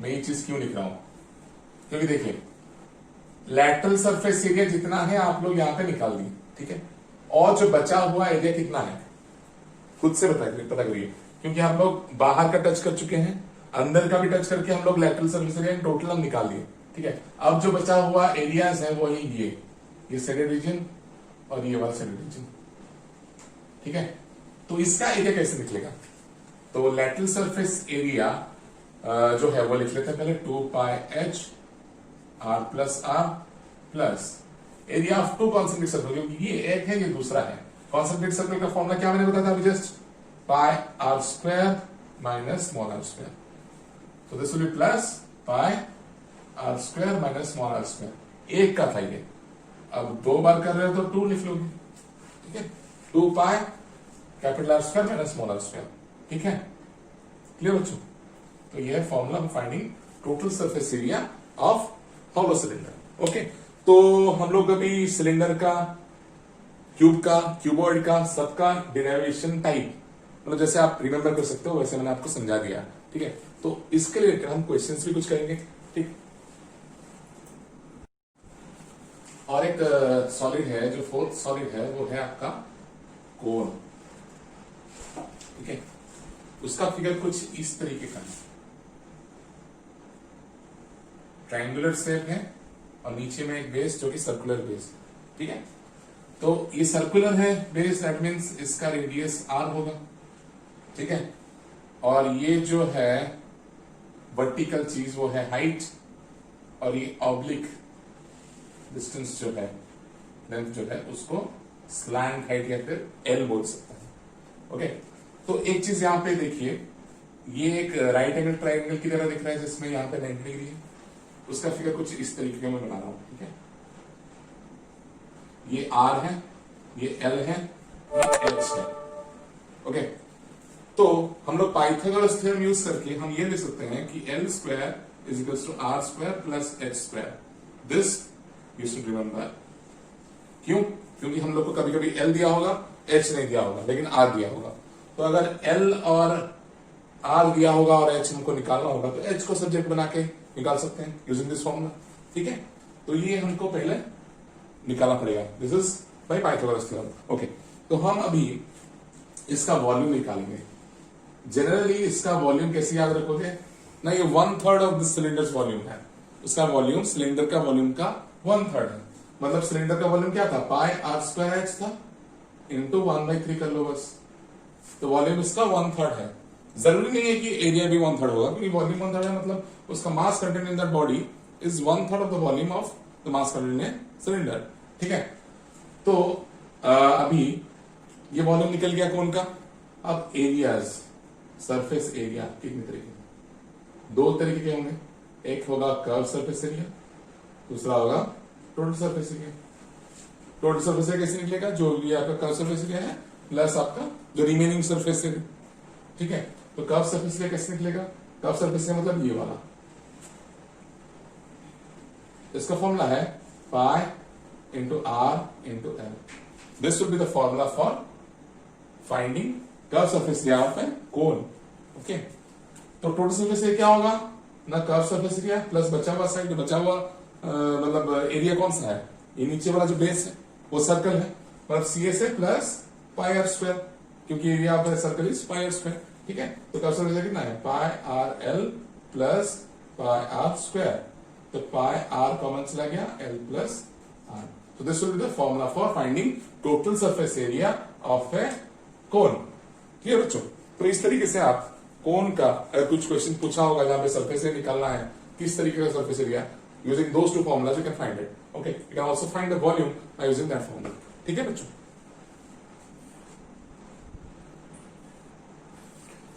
मैं ये चीज क्यों लिख रहा हूं, क्योंकि देखिए लैटरल सरफेस एरिया जितना है आप लोग यहां पे निकाल दिए, ठीक है, और जो बचा हुआ एरिया कितना है खुद से पता करिए, क्योंकि हम लोग बाहर का टच कर चुके हैं, अंदर का भी टच करके हम लोग लैटरल सरफेस एरिया टोटल हम निकाल दिए, ठीक है। अब जो बचा हुआ एरियाज है वो है ये सेडेड रीजन और ये वाला सेडेड रीजन, ठीक है। तो इसका एरिया कैसे निकलेगा, तो लैटरल सरफेस एरिया जो है वो लिख लेते हैं पहले 2 pi h r plus r plus area of two concentric circle, क्योंकि ये एक है ये दूसरा है। कॉन्सेंट्रिक सर्कल का फॉर्मूला क्या मैंने बताया था अभी just, pi are square minus small r square, तो this will be plus pi are square minus small r square, एक का था ये, अब 2 बार कर रहे हो तो 2 लिख लोगे, ठीक है, 2 pi capital R square minus small r square, ठीक है, क्लियर बच्चों। तो यह है formula for finding total surface area of hollow cylinder. Okay, तो हम लोग अभी सिलेंडर का, क्यूब का, क्यूबॉइड का, सबका डेरिवेशन टाइप मतलब जैसे आप रिमेंबर कर सकते हो वैसे मैंने आपको समझा दिया, ठीक है। तो इसके लिए हम क्वेश्चंस भी कुछ करेंगे, ठीक। और एक सॉलिड है, जो फोर्थ सॉलिड है वो है आपका कोन, ठीक है। उसका फिगर कुछ इस तरीके का है, ट्रायंगुलर शेप है और नीचे में एक बेस जो कि सर्कुलर बेस, ठीक है। तो ये सर्कुलर है बेस, दैट मीन्स इसका रेडियस आर होगा, ठीक है। और ये जो है वर्टिकल चीज वो है हाइट, और ये ऑब्लिक डिस्टेंस जो है, लेंथ जो है, उसको स्लैंट हाइट या फिर एल बोल सकते हैं। ओके, तो एक चीज यहां पे देखिए, ये एक राइट एंगल ट्राइंगल की तरह दिख रहा है जिसमें यहां पे 90 डिग्री है, उसका फिगर कुछ इस तरीके का मैं बना रहा हूं, ठीक है। ये आर है, ये एल है, ये एच है, ओके। तो हम लोग पाइथागोरस थ्योरम यूज करके हम ये लिख सकते हैं कि l square is equal to r square plus h square, this you should remember. क्यों, क्योंकि हम लोग को कभी कभी एल दिया होगा, एच नहीं दिया होगा, लेकिन आर दिया होगा। तो अगर एल और आर दिया होगा और एच हमको निकालना होगा तो एच को सब्जेक्ट बना के निकाल सकते हैं यूजिंग दिस फॉर्मूला, ठीक है। तो ये हमको पहले निकालना पड़ेगा, this is by Pythagoras theorem. Okay, तो हम अभी इसका वॉल्यूम निकालेंगे। जनरली इसका वॉल्यूम कैसे याद रखोगे ना, ये 1/3 ऑफ दिस सिलेंडर वॉल्यूम है, उसका वॉल्यूम सिलेंडर का वॉल्यूम का 1/3 है। मतलब सिलेंडर का वॉल्यूम क्या था, पाई आर स्क्वायर एच था इंटू 1/3 कर लो बस, तो वॉल्यूम इसका 1/3 है। जरूरी नहीं है कि एरिया भी 1/3 होगा, क्योंकि वॉल्यूम 1/3 है मतलब उसका mass content in that body is 1/3 of the volume of the mass content in cylinder, ठीक है। तो अभी ये वॉल्यूम निकल गया कौन का। अब एरियाज, सरफेस एरिया कितने तरीके, 2 तरीके के होंगे, एक होगा कर्व सरफेस एरिया, दूसरा होगा total surface area. Total surface area कैसे निकलेगा, जो भी आपका कर्व सरफेस एरिया है प्लस आपका जो रिमेनिंग सरफेस एरिया, ठीक है। तो कर्व सरफेस एरिया कैसे निकलेगा, कर्व सरफेस एरिया मतलब ये वाला, इसका फॉर्मूला है pi into r into l, this will be the formula for finding curve surface area of a cone, okay. तो टोटल सरफेस एरिया क्या होगा ना, कर्व सरफेस एरिया प्लस बचा हुआ साइड, बचा हुआ मतलब एरिया कौन सा है, ये नीचे वाला जो बेस है वो सर्कल है, मतलब C S A plus pi are square, क्योंकि area of circle is pi are square, ठीक है। तो कर्व सरफेस एरिया कितना है, pi r l plus pi are square, तो पाई आर कॉमन चला गया, एल प्लस आर, तो this will be the formula for finding total surface area of a cone, clear बच्चों। तो इस तरीके से आप कोन का अगर कुछ क्वेश्चन पूछा होगा जहां पे सरफेस एरिया निकालना है, किस तरीके का surface area, using those two formulas you can find it, okay. You can also find the volume by using that formula, ठीक है बच्चों।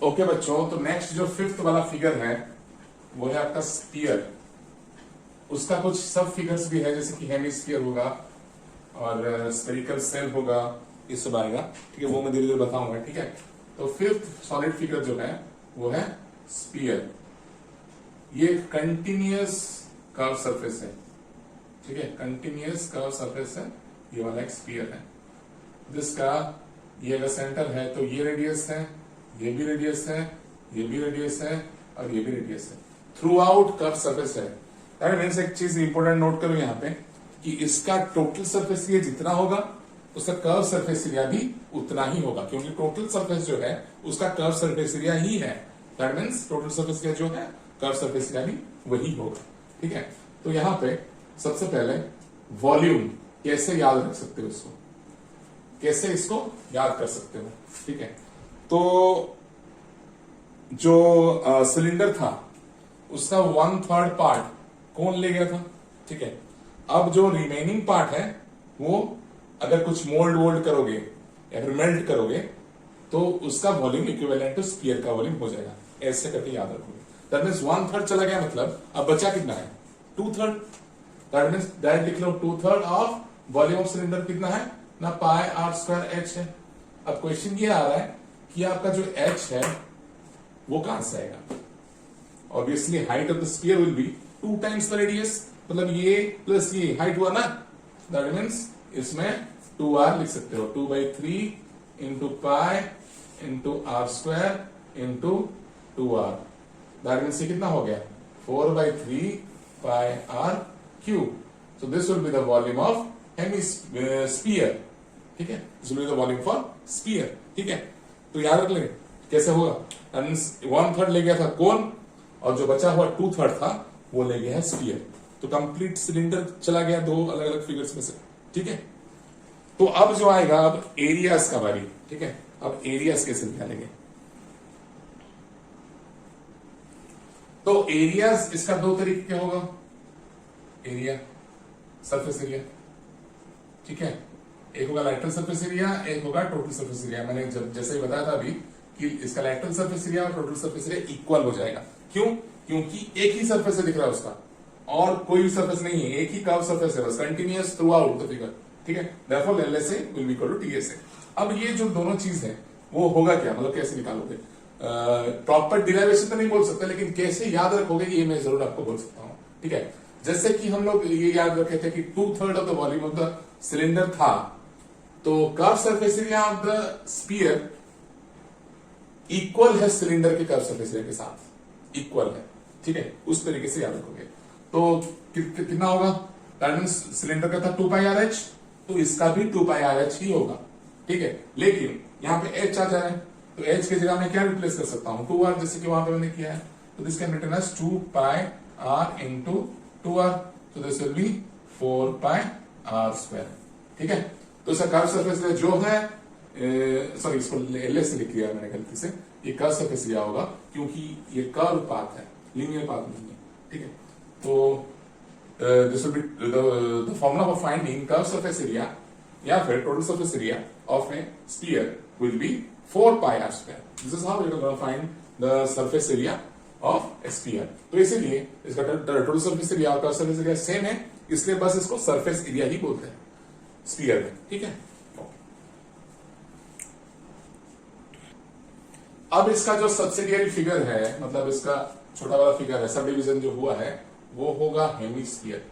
ओके बच्चों, तो नेक्स्ट जो 5th वाला फिगर है वो है आपका स्फीयर। उसका कुछ सब फिगर्स भी है, जैसे कि हेमिस्फीयर होगा और स्फेरिकल सेल होगा, ये सब आएगा, ठीक है, वो मैं धीरे धीरे बताऊंगा, ठीक है। तो 5th सॉलिड फिगर जो है वो है स्फीयर। ये कंटिन्यूअस कर्व सरफेस है, ठीक है, कंटिन्यूअस कर्व सरफेस है, ये वाला एक स्फीयर है, जिसका ये अगर सेंटर है तो ये रेडियस है, ये भी रेडियस है, ये भी रेडियस है और ये भी रेडियस है, थ्रू आउट कर्व सरफेस है। दैट मींस एक चीज इंपॉर्टेंट नोट करो यहाँ पे कि इसका टोटल सरफेस एरिया जितना होगा उसका कर्व सरफेस एरिया भी उतना ही होगा, क्योंकि टोटल सरफेस जो है उसका कर्व सरफेस एरिया ही है। That means total surface area जो है कर्व सरफेस एरिया भी वही होगा। ठीक है, तो यहाँ पे सबसे पहले वॉल्यूम कैसे याद रख सकते हो, इसको कैसे इसको याद कर सकते हो। ठीक है, तो जो सिलेंडर था उसका 1/3 पार्ट कौन ले गया था। ठीक है, अब जो रिमेनिंग पार्ट है वो अगर कुछ मोल्ड वोल्ड करोगे या फिर मेल्ट करोगे तो उसका वॉल्यूम इक्विवेलेंट टू स्फीयर का वॉल्यूम हो जाएगा। ऐसे करके याद रखोगे। दैट मींस 1/3 चला गया, मतलब अब बचा कितना है 2/3। दैट मींस डायरेक्ट लिख लो 2/3 ऑफ वॉल्यूम ऑफ सिलेंडर कितना है ना, पाई आर स्क्वायर एच है। अब क्वेश्चन ये आ रहा है कि आपका जो एच है वो कहां से आएगा। Obviously height of the sphere will be 2 times the radius, मतलब ये प्लस ये हाइट हुआ ना। दैट मींस इसमें 2r लिख सकते हो, 2/3 into pi into r square into 2r। That means ये कितना हो गया 4/3 pi r cube. So this will be the volume of sphere. ठीक है, this will be the volume for sphere. ठीक है, तो याद रख लेंगे कैसे होगा। 1/3 ले गया था कौन, और जो बचा हुआ 2/3 था वो ले गया है स्फीयर। तो कंप्लीट सिलेंडर चला गया दो अलग अलग फिगर्स में से। ठीक है, तो अब जो आएगा अब एरियाज का बारी। ठीक है, अब एरियाज कैसे निकालेंगे। तो एरियाज इसका 2 तरीके के होगा, एरिया सरफेस एरिया। ठीक है, एक होगा लैटरल सरफेस एरिया, एक होगा टोटल सरफेस एरिया। मैंने जब जैसे ही बताया था अभी कि इसका लैटरल सरफेस एरिया और टोटल सरफेस एरिया इक्वल हो जाएगा। क्यों, क्योंकि एक ही सरफेस से दिख रहा है उसका और कोई भी सरफेस नहीं है, एक ही कर्व सरफेस है बस, continuous throughout the figure. ठीक है, therefore LSA will be equal to TSA। अब ये जो दोनों चीज है वो होगा क्या, मतलब कैसे निकालोगे। प्रॉपर डिराइवेशन तो नहीं बोल सकते, लेकिन कैसे याद रखोगे ये मैं जरूर आपको बोल सकता हूं। ठीक है, जैसे कि हम लोग ये याद रखे थे कि 2/3 of the volume of the cylinder था, तो curve surface area of the sphere equal है सिलेंडर के कर्व सरफेस एरिया के साथ, इक्वल है। ठीक है, उस तरीके से याद रखोगे तो कितना होगा। दैट मींस सिलेंडर का था 2πRh, तो इसका भी 2πRh ही होगा। ठीक है, लेकिन यहां पे h आ जाए तो h की जगह मैं क्या रिप्लेस कर सकता हूं 2r, जैसे कि वहां पे मैंने किया है। तो this can written as 2πr into 2r, तो दिस विल बी 4πr²। ठीक है, तो इसका कर्व सरफेस एरिया जो है, सॉरी इसको LS से लिख दिया मैंने गलती से, ये कर्व सरफेस एरिया होगा क्योंकि ये कर्व पाथ है, लीनियर पाथ नहीं है। ठीक है, तो this will be the formula for finding curve surface area या फिर total surface area of A sphere will be 4πr²। This is how you can find the surface area of A sphere. तो इसीलिए इसका total surface area और curve surface area same है, इसलिए बस इसको सरफेस एरिया ही बोलते हैं स्फीयर में। ठीक है, अब इसका जो सब्सिडियरी फिगर है, मतलब इसका छोटा वाला फिगर है, सब डिवीजन जो हुआ है वो होगा हेमिस्फीयर,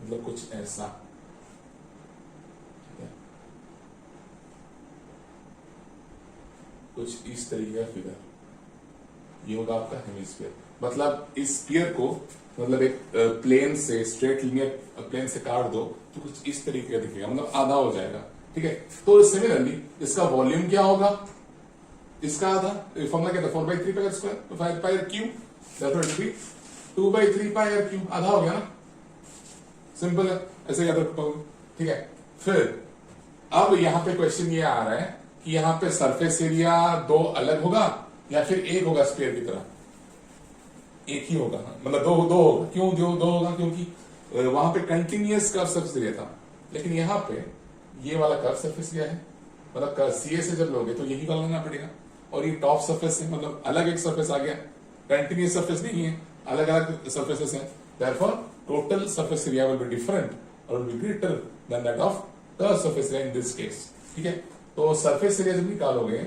मतलब कुछ ऐसा। कुछ इस तरीके का फिगर, ये होगा आपका हेमिस्फीयर। मतलब इस स्फीयर को मतलब एक प्लेन से, स्ट्रेट लीनियर प्लेन से काट दो तो कुछ इस तरीके का दिखेगा, मतलब आधा हो जाएगा। ठीक है, तो सिमिलरली इसका वॉल्यूम क्या होगा, इसका आधा, फॉर्मूला क्या था 4/3 पाई स्क्वायर, तो 5 pi cube, that will be 2/3 pi r cube, आधा हो गया ना, सिंपल है, ऐसे याद रख पाओगे। ठीक है, फिर अब यहां पे क्वेश्चन ये आ रहा है कि यहां पे सरफेस एरिया 2 अलग होगा या फिर एक होगा स्फीयर की तरह, एक ही होगा, मतलब दो होगा। क्यों दो होगा, क्योंकि वहां पे कंटिन्यूअस कर्व सरफेस एरिया था, लेकिन यहां पे ये वाला कर्व सरफेस एरिया है, मतलब CA से जब लोगे तो यही वाला लेना पड़ेगा, और ये टॉप सरफेस है, मतलब अलग एक सरफेस आ गया, कंटिन्यूअस सरफेस नहीं है, अलग अलग सरफेसेस हैं। Therefore total surface area will be different और will be greater than that of the surface area in this case. ठीक है, तो सरफेस एरिया जब निकालोगे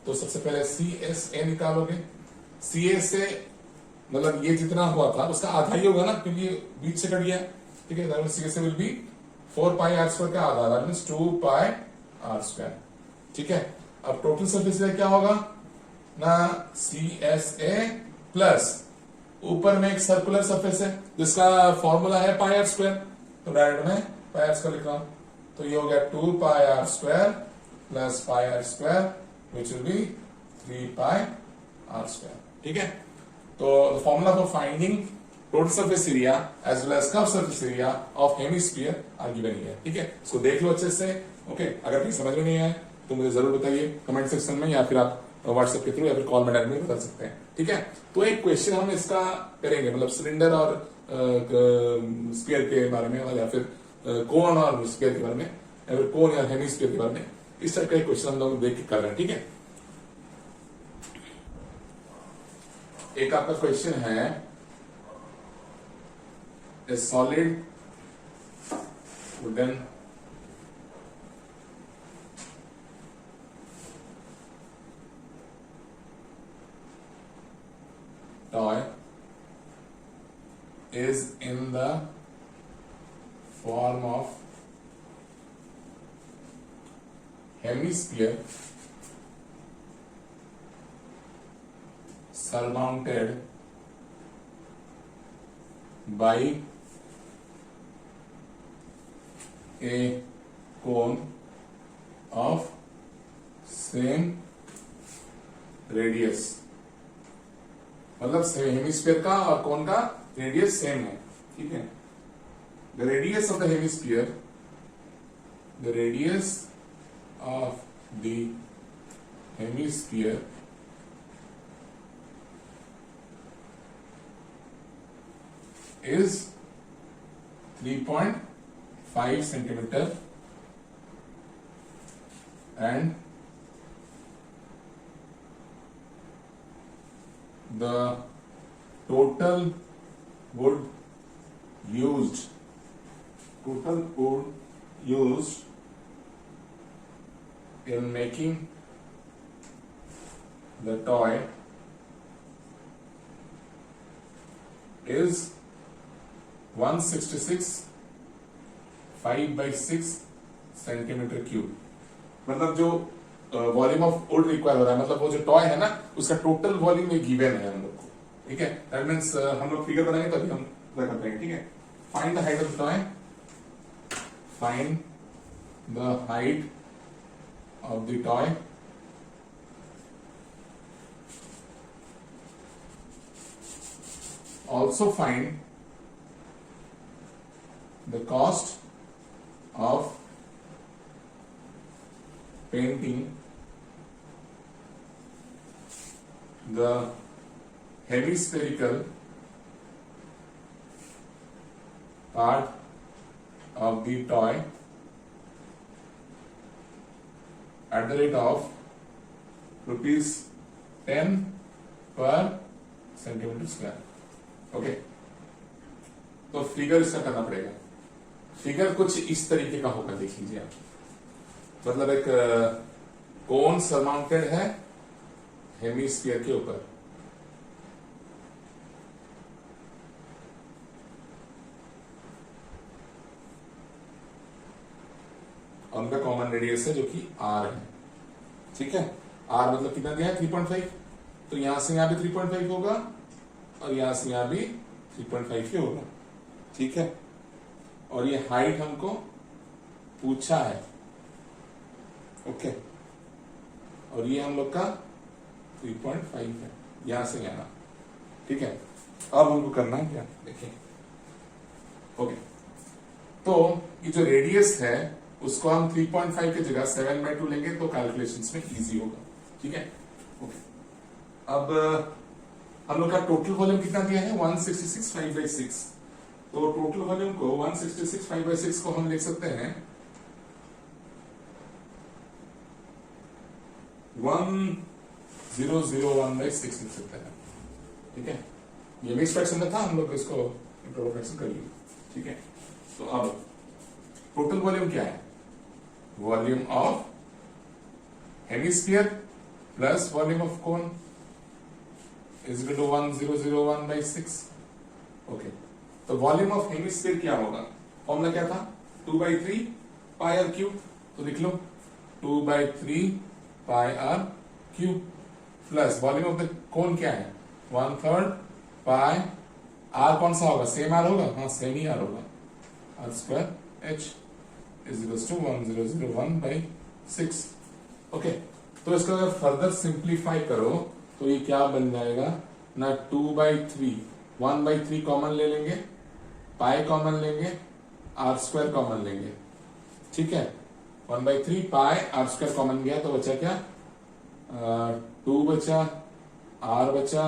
तो सबसे पहले CSA निकालोगे। CA से मतलब ये जितना हुआ था उसका आधा ही होगा ना, क्योंकि बीच से कट गया। ठीक है, CSA विल बी 4πr² का आधा, दैट मींस 2πr²। ठीक है, अब टोटल सरफेस एरिया क्या होगा ना, सी एस ए प्लस ऊपर में एक सर्कुलर सरफेस है जिसका फॉर्मूला है पाई आर स्क्वायर, तो डायरेक्ट में पाई आर स्क्वायर लिख रहा हूं, तो ये हो गया 2 pi are square plus pi are square which will be 3 pi are square. ठीक है, तो the formula for finding total surface area as well as curve surface area of hemisphere are given here. ठीक है, इसको देख लो अच्छे से। Okay, अगर कहीं समझ में नहीं आए तो मुझे जरूर बताइए कमेंट सेक्शन में, या फिर आप व्हाट्सएप के थ्रू या फिर कॉल में डायरेक्टली बता सकते हैं। ठीक है, तो एक क्वेश्चन हम इसका करेंगे, मतलब सिलेंडर और स्फीयर के बारे में, या फिर कोन और स्फीयर के बारे में, या फिर कोन या हेमिस्फीयर के बारे में, इस टाइप का एक क्वेश्चन हम लोग देख के कर रहे हैं। ठीक है, एक आपका क्वेश्चन है, ए solid wooden toy is in the form of hemisphere surmounted by a cone of same radius, मतलब हेमिस्फीयर का और कोन का रेडियस सेम है। ठीक है, the radius of the hemisphere, the radius of the hemisphere is 3.5 centimeter and the total wood used in making the toy is 166 5/6 centimetre cube. मतलब जो volume of would require हो रहा है, मतलब वो जो टॉय है ना उसका टोटल वॉल्यूम ये गिवन है हम लोग को। ठीक है, दैट मींस हम लोग फिगर बनाएंगे तभी हम पूरा कर पाएंगे। ठीक है, find the height of the toy, find the height of the toy, also find the cost of painting the hemispherical part of the toy at the rate of ₹10 per centimeter square। Okay, तो figure इसका करना पड़ेगा। Figure कुछ इस तरीके का होगा, देख लीजिए आप, मतलब एक कोन सरमाउंटेड है हेमिस्फीयर के ऊपर, और उनका कॉमन रेडियस है जो कि आर है। ठीक है, आर मतलब कितना दिया है 3.5, तो यहां से यहां भी 3.5 होगा और यहां से यहां भी 3.5 ही होगा। ठीक है, और ये हाइट हमको पूछा है। ओके, और ये हम लोग का 3.5 है यहां से यहां। ठीक है, अब हमको करना है क्या, देखिए। ओके, तो ये जो रेडियस है उसको हम 3.5 की जगह 7/2 लेंगे तो कैलकुलेशंस में इजी होगा। ठीक है, ओके, अब हम लोग का टोटल वॉल्यूम कितना दिया है 166 5/6, तो टोटल वॉल्यूम को 166 5/6 को हम लिख सकते हैं 1001/6 लिख सकते हैं। ठीक है, ये मिक्स फ्रैक्शन में था, हम लोग इसको इंटरवल फ्रैक्शन कर लिए। ठीक है, तो अब टोटल वॉल्यूम क्या है, volume of hemisphere plus volume of cone is equal to 1001/6। Okay, तो वॉल्यूम ऑफ हेमिस्फीयर क्या होगा, फॉर्मूला क्या था 2/3 पाई आर क्यूब, तो लिख लो 2/3 pi r cube plus volume of the cone क्या है 1/3 पाई आर कौन सा होगा सेम आर होगा हाँ सेम ही आर होगा r square h is equal to 1001/6 okay. तो इसको अगर फर्दर सिंप्लीफाई करो तो ये क्या बन जाएगा ना 2/3 1/3 कॉमन ले लेंगे पाई कॉमन लेंगे आर स्क्वायर कॉमन लेंगे ठीक है 1/3 पाई आर स्क्वायर कॉमन गया तो बचा क्या 2 बचा आर बचा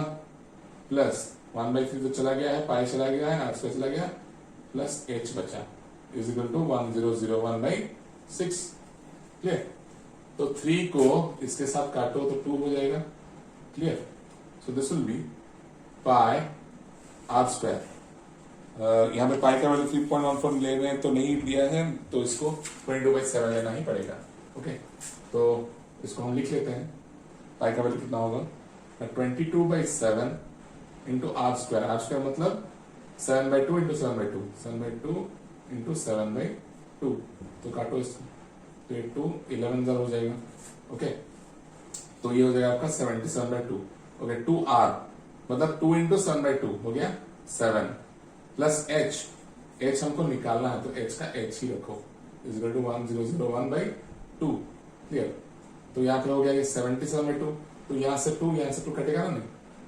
प्लस 1/3 तो चला गया है पाई चला गया है आर स्क्वायर चला गया प्लस एच बचा इज इक्वल टू 1001/6 क्लियर। तो 3 को इसके साथ काटो तो 2 हो जाएगा clear. So this will be pi are square यहाँ पे पाई का वैल्यू 3.14 ले रहे हैं तो नहीं दिया है तो इसको 22/7 लेना ही पड़ेगा ओके। तो इसको हम लिख लेते हैं पाई का वैल्यू कितना होगा 22/7 इंटू आर स्क्वायर मतलब 7/2 इंटू 7/2 7/2 इंटू 7/2 तो काटो इसको तो 2 11 हो जाएगा ओके। तो ये हो जाएगा आपका 77/2 ओके 2r मतलब 2 इंटू 7/2 हो गया 7 प्लस h हमको निकालना है तो h का h ही रखो इज इक्वल टू 1001/2 क्लियर। तो यहाँ पे हो गया ये 77/2 तो यहाँ से 2 कटेगा ना नहीं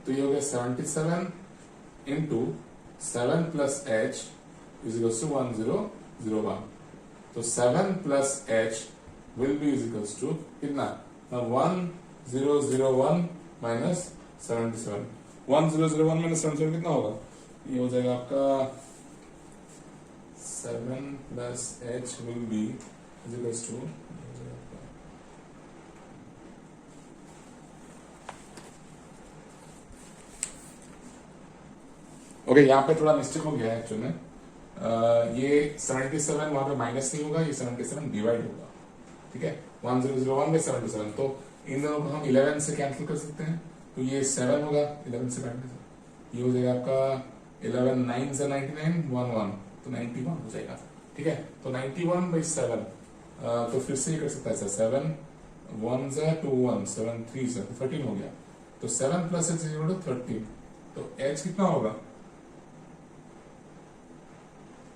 तो ये हो गया 77 into 7 plus h is equal to 1001 तो 7 plus h will be is equals to कितना 1001 माइनस 77 1001 माइनस 77 कितना होगा ये हो जाएगा आपका 7 plus h will be is equals to okay यहाँ पे थोड़ा मिस्टेक हो गया है एक्चुअली में ये 77 वहां पे माइनस नहीं होगा ये 77 डिवाइड होगा ठीक है 1001/77 तो इन दोनों को हम 11 से कैंसिल कर सकते हैं तो ये 7 होगा 11 से कैंसिल ये हो जाएगा आपका 11 9 से 99 11 तो 91 हो जाएगा ठीक है। तो 91/7 तो फिर से ये कर सकता है 7 1 से 2 1 7 3 से 13 हो गया तो 7 प्लस h इज 13 तो h कितना होगा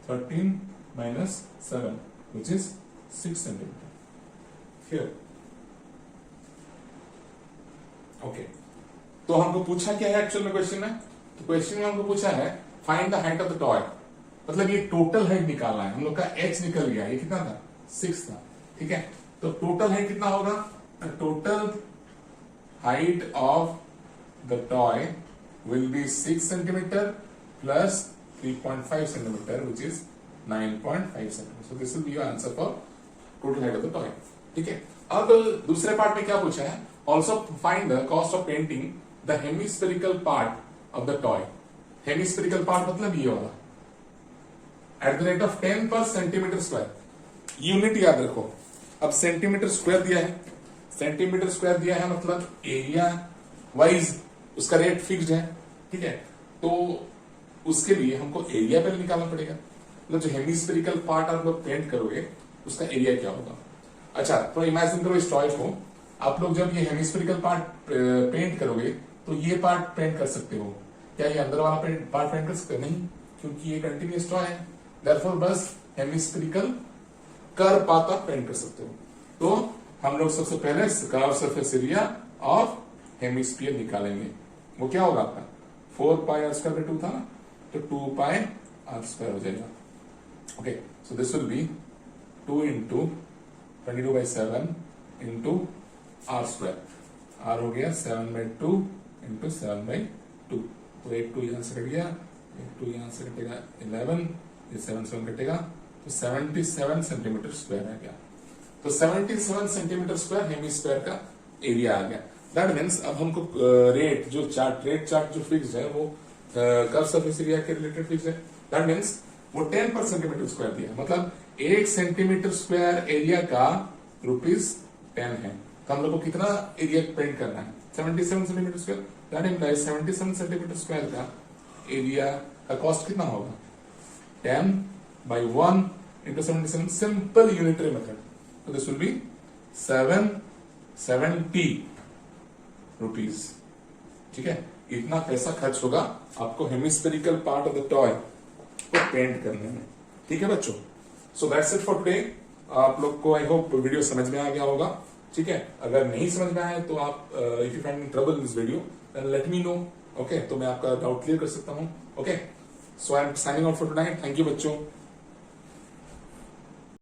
13 minus 7 which is 6 centimeter here okay. तो हमको पूछा क्या है एक्चुअल में क्वेश्चन में तो क्वेश्चन में हमको पूछा है find the height of the toy मतलब ये टोटल हाइट निकालना है हम लोग का h निकल गया ये कितना था 6 था ठीक है। तो टोटल हाइट कितना होगा total height of the toy will be 6 centimetre plus 3.5 centimeter which is 9.5 centimeter. So this will be your answer for total height of the toy. ठीक है। अब दूसरे पार्ट में क्या पूछा है also find the cost of painting the hemispherical part of the toy. Hemispherical part मतलब ये वाला at the rate of 10 per centimeter square. Unit याद रखो अब सेंटीमीटर स्क्वायर दिया है सेंटीमीटर स्क्वायर दिया है मतलब एरिया वाइज उसका रेट फिक्स्ड है ठीक है। तो उसके लिए हमको एरिया पहले निकालना पड़ेगा मतलब जो हेमिस्फेरिकल पार्ट आप लोग पेंट करोगे उसका एरिया क्या होगा। अच्छा तो इमेजिन करो इस टॉय को आप लोग जब ये हेमिस्फेरिकल पार्ट पेंट करोगे तो ये पार्ट पेंट कर सकते हो क्या ये अंदर वाला पार्ट पेंट कर सकते हो नहीं क्योंकि ये कंटिन्यूस टॉय है देयरफॉर बस हेमिस्फेरिकल कर पाता पेंट कर सकते हो। तो हम लोग सबसे पहले curve surface area of hemisphere निकालेंगे वो क्या होगा आपका 4 पाई आर स्क्वायर 2 था ना तो 2 पाई आर स्क्वायर हो जाएगा okay. So this will be 2 into 22/7 into r square r हो गया 7/2 इंटू 7/2 तो एक 2 यहां से कट गया एक 2 यहां से कटेगा 11 ये 7 कटेगा तो 77 सेंटीमीटर स्क्वायर आ गया। तो 77 सेंटीमीटर स्क्वायर हेमिस्फीयर का एरिया आ गया। दैट मीन्स अब हमको रेट चार्ट जो फिक्स है वो कर्व सरफेस एरिया के रिलेटेड फिक्स है दैट मीन्स वो 10 पर सेंटीमीटर स्क्वायर दिया मतलब 1 सेंटीमीटर स्क्वायर एरिया का ₹10 है। तो हम लोग को कितना एरिया पेंट करना है 77 centimetre square that implies 77 centimetre square का एरिया का कॉस्ट कितना होगा 10/1 into 77 simple unitary method. So this will be 7 70 rupees. ठीक है, इतना पैसा खर्च होगा आपको hemispherical part of the toy को पेंट करने में। ठीक है बच्चों, so that's it for today. आप लोग को आई होप वीडियो समझ में आ गया होगा। ठीक है, अगर नहीं समझ में आया तो आप if you find trouble in this video then let me know. Okay, तो मैं आपका डाउट क्लियर कर सकता हूँ। Okay, so I am signing out for today. Thank you बच्चों।